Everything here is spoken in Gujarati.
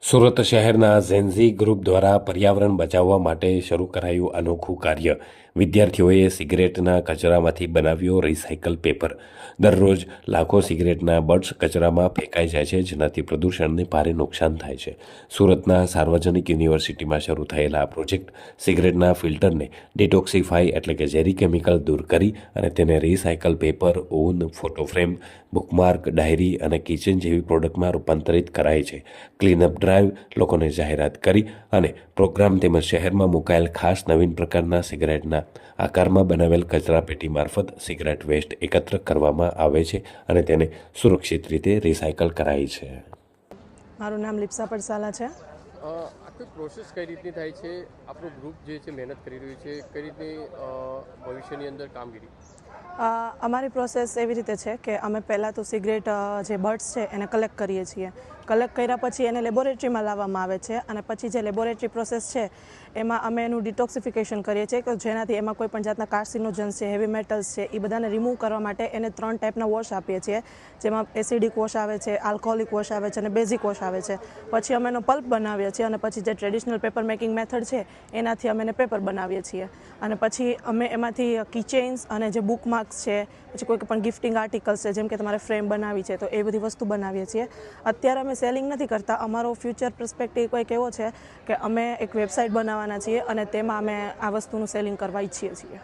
સુરત શહેરના ઝેન્ઝી ગ્રુપ દ્વારા પર્યાવરણ બચાવવા માટે શરૂ કરાયું અનોખું કાર્ય. વિદ્યાર્થીઓએ સિગરેટના કચરામાંથી બનાવ્યો રિસાયકલ પેપર. દરરોજ લાખો સિગરેટના બટ્સ કચરામાં ફેંકાઈ જાય છે, જેનાથી પ્રદૂષણને ભારે નુકસાન થાય છે. સુરતના સાર્વજનિક યુનિવર્સિટીમાં શરૂ થયેલા આ પ્રોજેક્ટ સિગરેટના ફિલ્ટરને ડિટોક્સિફાઈ એટલે કે ઝેરી કેમિકલ દૂર કરી અને તેને રિસાયકલ પેપર, ઊન, ફોટો ફ્રેમ, બુકમાર્ક, ડાયરી અને કિચન જેવી પ્રોડક્ટમાં રૂપાંતરિત કરાય છે. ક્લીનઅપ ડ્રાઈવ, લોકોને જાહેરાત કરી અને પ્રોગ્રામ તેમજ શહેરમાં મુકાયેલ ખાસ નવીન પ્રકારના સિગરેટના આકારમાં બનાવેલ કચરાપેટી મારફત સિગરેટ વેસ્ટ એકત્ર કરવામાં આવે છે અને તેને સુરક્ષિત રીતે રિસાયકલ કરાય છે. મારું નામ લિપ્સા પડસાલા છે. આખી પ્રોસેસ કઈ રીતની થાય છે? આપણું ગ્રુપ જે છે મહેનત કરી રહ્યું છે, કઈ રીતની ભવિષ્યની અંદર કામગીરી? અમારી પ્રોસેસ એવી રીતે છે કે અમે પહેલાં તો સિગરેટ જે બટ્સ છે એને કલેક્ટ કરીએ છીએ. કલેક્ટ કર્યા પછી એને લેબોરેટરીમાં લાવવામાં આવે છે અને પછી જે લેબોરેટરી પ્રોસેસ છે એમાં અમે એનું ડિટોક્સિફિકેશન કરીએ છીએ કે જેનાથી એમાં કોઈ પણ જાતના કાર્સિનોજન્સ છે, હેવી મેટલ્સ છે, એ બધાને રિમૂવ કરવા માટે એને 3 ટાઈપના વોશ આપીએ છીએ, જેમાં એસિડિક વોશ આવે છે, આલ્કોહોલિક વોશ આવે છે અને બેઝિક વોશ આવે છે. પછી અમે એનો પલ્પ બનાવીએ છીએ અને પછી જે ટ્રેડિશનલ પેપર મેકિંગ મેથડ છે એનાથી અમે એને પેપર બનાવીએ છીએ અને પછી અમે એમાંથી કીચેઇન્સ અને જે બુકમાર્ક્સ છે, પછી કોઈ પણ ગિફ્ટિંગ આર્ટિકલ્સ છે, જેમ કે તમારે ફ્રેમ બનાવી છે તો એ બધી વસ્તુ બનાવીએ છીએ. અત્યારે અમે સેલિંગ નથી કરતા. અમારો ફ્યુચર પર્સપેક્ટિવ કંઈક એવો છે કે અમે એક વેબસાઇટ બનાવવાના છીએ અને તેમાં અમે આ વસ્તુનું સેલિંગ કરવા ઈચ્છીએ છીએ.